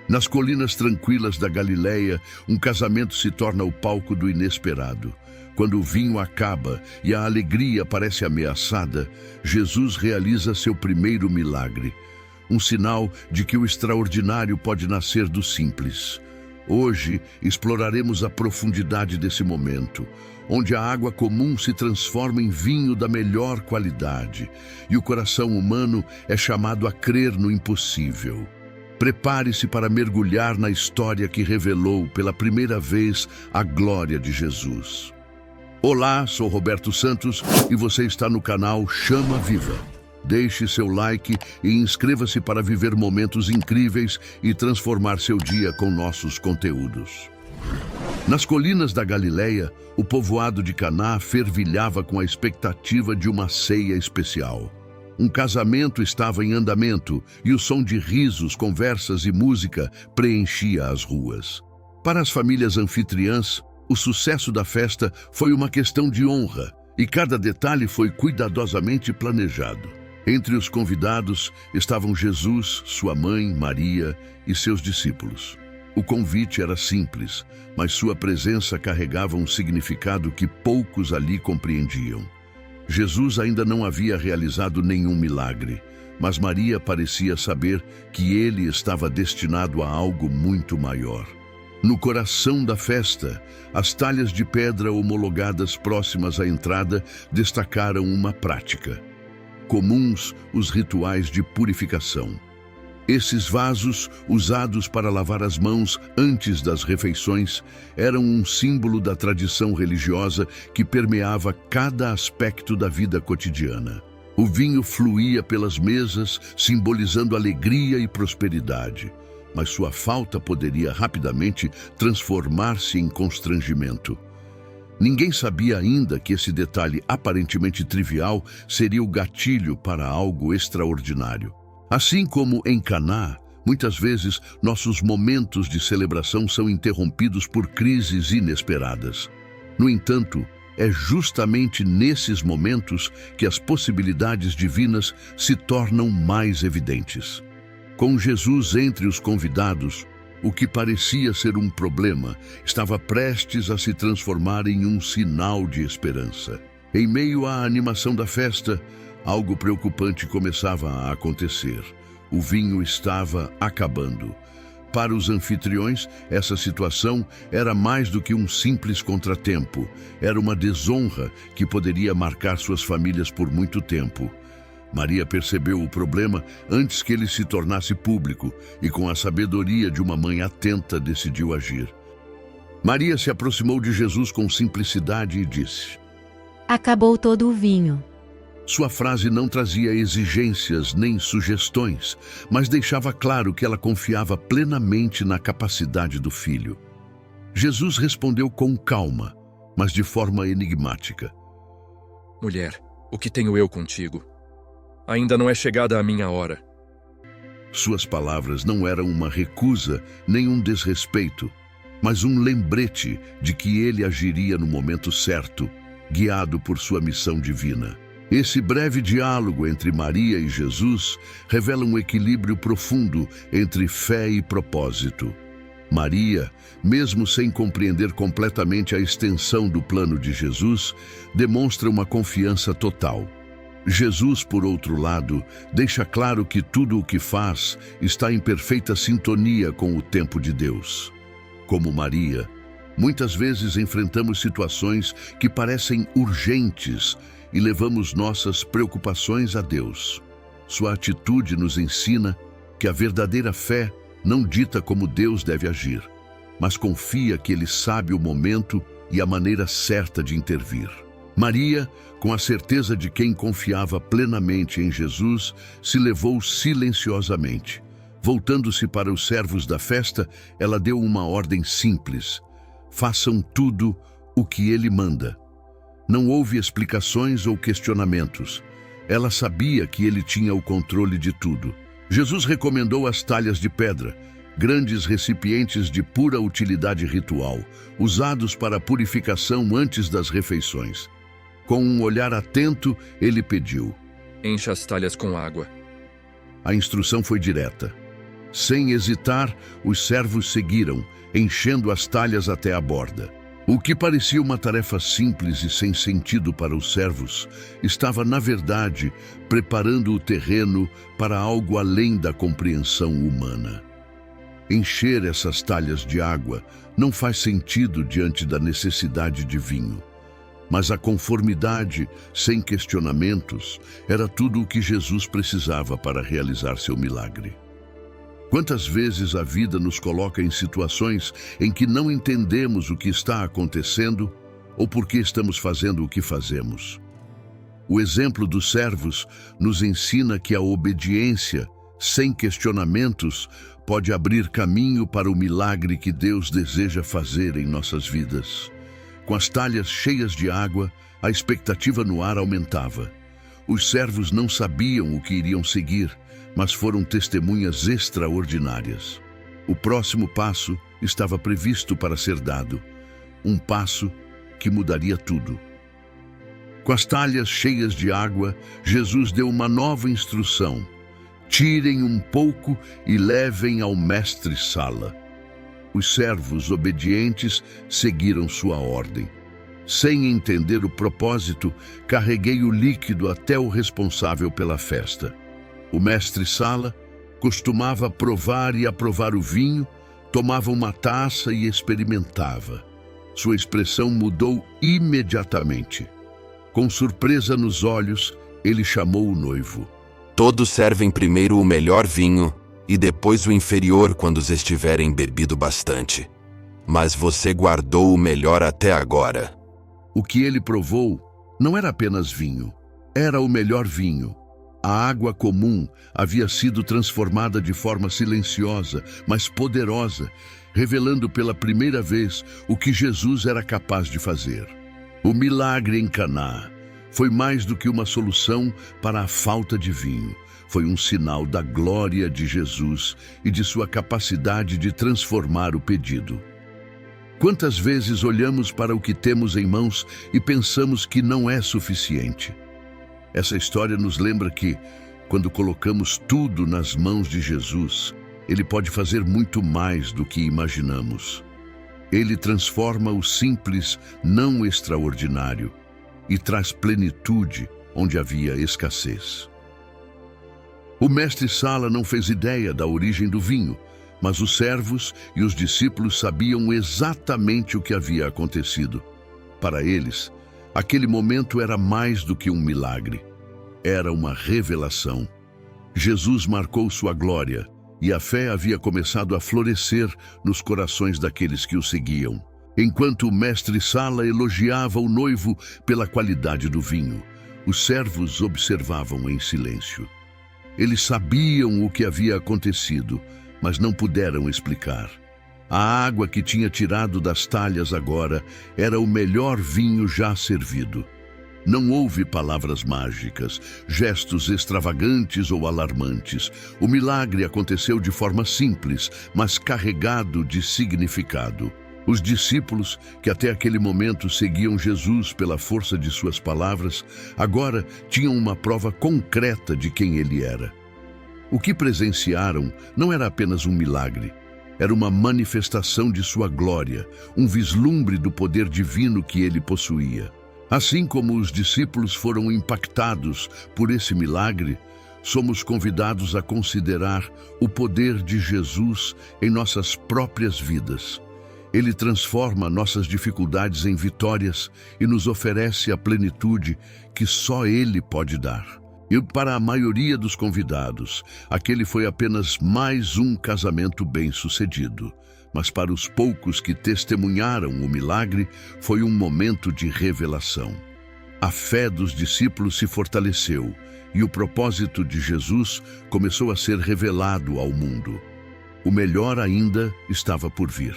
Nas colinas tranquilas da Galileia, um casamento se torna o palco do inesperado. Quando o vinho acaba e a alegria parece ameaçada, Jesus realiza seu primeiro milagre. Um sinal de que o extraordinário pode nascer do simples. Hoje, exploraremos a profundidade desse momento, onde a água comum se transforma em vinho da melhor qualidade e o coração humano é chamado a crer no impossível. Prepare-se para mergulhar na história que revelou pela primeira vez a glória de Jesus. Olá, sou Roberto Santos e você está no canal Chama Viva. Deixe seu like e inscreva-se para viver momentos incríveis e transformar seu dia com nossos conteúdos. Nas colinas da Galileia, o povoado de Caná fervilhava com a expectativa de uma ceia especial. Um casamento estava em andamento e o som de risos, conversas e música preenchia as ruas. Para as famílias anfitriãs, o sucesso da festa foi uma questão de honra e cada detalhe foi cuidadosamente planejado. Entre os convidados estavam Jesus, sua mãe, Maria e seus discípulos. O convite era simples, mas sua presença carregava um significado que poucos ali compreendiam. Jesus ainda não havia realizado nenhum milagre, mas Maria parecia saber que ele estava destinado a algo muito maior. No coração da festa, as talhas de pedra homologadas próximas à entrada destacaram uma prática. Comuns os rituais de purificação. Esses vasos, usados para lavar as mãos antes das refeições, eram um símbolo da tradição religiosa que permeava cada aspecto da vida cotidiana. O vinho fluía pelas mesas, simbolizando alegria e prosperidade, mas sua falta poderia rapidamente transformar-se em constrangimento. Ninguém sabia ainda que esse detalhe aparentemente trivial seria o gatilho para algo extraordinário. Assim como em Caná, muitas vezes nossos momentos de celebração são interrompidos por crises inesperadas. No entanto, é justamente nesses momentos que as possibilidades divinas se tornam mais evidentes. Com Jesus entre os convidados, o que parecia ser um problema estava prestes a se transformar em um sinal de esperança. Em meio à animação da festa, algo preocupante começava a acontecer. O vinho estava acabando. Para os anfitriões, essa situação era mais do que um simples contratempo. Era uma desonra que poderia marcar suas famílias por muito tempo. Maria percebeu o problema antes que ele se tornasse público e, com a sabedoria de uma mãe atenta, decidiu agir. Maria se aproximou de Jesus com simplicidade e disse: Acabou todo o vinho. Sua frase não trazia exigências nem sugestões, mas deixava claro que ela confiava plenamente na capacidade do filho. Jesus respondeu com calma, mas de forma enigmática: Mulher, o que tenho eu contigo? Ainda não é chegada a minha hora. Suas palavras não eram uma recusa nem um desrespeito, mas um lembrete de que ele agiria no momento certo, guiado por sua missão divina. Esse breve diálogo entre Maria e Jesus revela um equilíbrio profundo entre fé e propósito. Maria, mesmo sem compreender completamente a extensão do plano de Jesus, demonstra uma confiança total. Jesus, por outro lado, deixa claro que tudo o que faz está em perfeita sintonia com o tempo de Deus. Como Maria, muitas vezes enfrentamos situações que parecem urgentes e levamos nossas preocupações a Deus. Sua atitude nos ensina que a verdadeira fé não dita como Deus deve agir, mas confia que Ele sabe o momento e a maneira certa de intervir. Maria, com a certeza de quem confiava plenamente em Jesus, se levou silenciosamente. Voltando-se para os servos da festa, ela deu uma ordem simples: façam tudo o que Ele manda. Não houve explicações ou questionamentos. Ela sabia que Ele tinha o controle de tudo. Jesus recomendou as talhas de pedra, grandes recipientes de pura utilidade ritual, usados para a purificação antes das refeições. Com um olhar atento, ele pediu: Encha as talhas com água. A instrução foi direta: Sem hesitar, os servos seguiram, enchendo as talhas até a borda. O que parecia uma tarefa simples e sem sentido para os servos, estava, na verdade, preparando o terreno para algo além da compreensão humana. Encher essas talhas de água não faz sentido diante da necessidade de vinho. Mas a conformidade, sem questionamentos, era tudo o que Jesus precisava para realizar seu milagre. Quantas vezes a vida nos coloca em situações em que não entendemos o que está acontecendo ou por que estamos fazendo o que fazemos? O exemplo dos servos nos ensina que a obediência, sem questionamentos, pode abrir caminho para o milagre que Deus deseja fazer em nossas vidas. Com as talhas cheias de água, a expectativa no ar aumentava. Os servos não sabiam o que iriam seguir, mas foram testemunhas extraordinárias. O próximo passo estava previsto para ser dado, um passo que mudaria tudo. Com as talhas cheias de água, Jesus deu uma nova instrução: tirem um pouco e levem ao mestre-sala. Os servos obedientes seguiram sua ordem. Sem entender o propósito, carreguei o líquido até o responsável pela festa. O mestre-sala costumava provar e aprovar o vinho, tomava uma taça e experimentava. Sua expressão mudou imediatamente. Com surpresa nos olhos, ele chamou o noivo. Todos servem primeiro o melhor vinho e depois o inferior quando os estiverem bebido bastante. Mas você guardou o melhor até agora. O que ele provou não era apenas vinho, era o melhor vinho. A água comum havia sido transformada de forma silenciosa, mas poderosa, revelando pela primeira vez o que Jesus era capaz de fazer. O milagre em Caná foi mais do que uma solução para a falta de vinho. Foi um sinal da glória de Jesus e de sua capacidade de transformar o pedido. Quantas vezes olhamos para o que temos em mãos e pensamos que não é suficiente? Essa história nos lembra que, quando colocamos tudo nas mãos de Jesus, Ele pode fazer muito mais do que imaginamos. Ele transforma o simples não extraordinário e traz plenitude onde havia escassez. O mestre-sala não fez ideia da origem do vinho, mas os servos e os discípulos sabiam exatamente o que havia acontecido. Para eles, aquele momento era mais do que um milagre. Era uma revelação. Jesus marcou sua glória e a fé havia começado a florescer nos corações daqueles que o seguiam. Enquanto o mestre-sala elogiava o noivo pela qualidade do vinho, os servos observavam em silêncio. Eles sabiam o que havia acontecido, mas não puderam explicar. A água que tinha tirado das talhas agora era o melhor vinho já servido. Não houve palavras mágicas, gestos extravagantes ou alarmantes. O milagre aconteceu de forma simples, mas carregado de significado. Os discípulos, que até aquele momento seguiam Jesus pela força de suas palavras, agora tinham uma prova concreta de quem ele era. O que presenciaram não era apenas um milagre, era uma manifestação de sua glória, um vislumbre do poder divino que ele possuía. Assim como os discípulos foram impactados por esse milagre, somos convidados a considerar o poder de Jesus em nossas próprias vidas. Ele transforma nossas dificuldades em vitórias e nos oferece a plenitude que só Ele pode dar. E para a maioria dos convidados, aquele foi apenas mais um casamento bem-sucedido. Mas para os poucos que testemunharam o milagre, foi um momento de revelação. A fé dos discípulos se fortaleceu e o propósito de Jesus começou a ser revelado ao mundo. O melhor ainda estava por vir.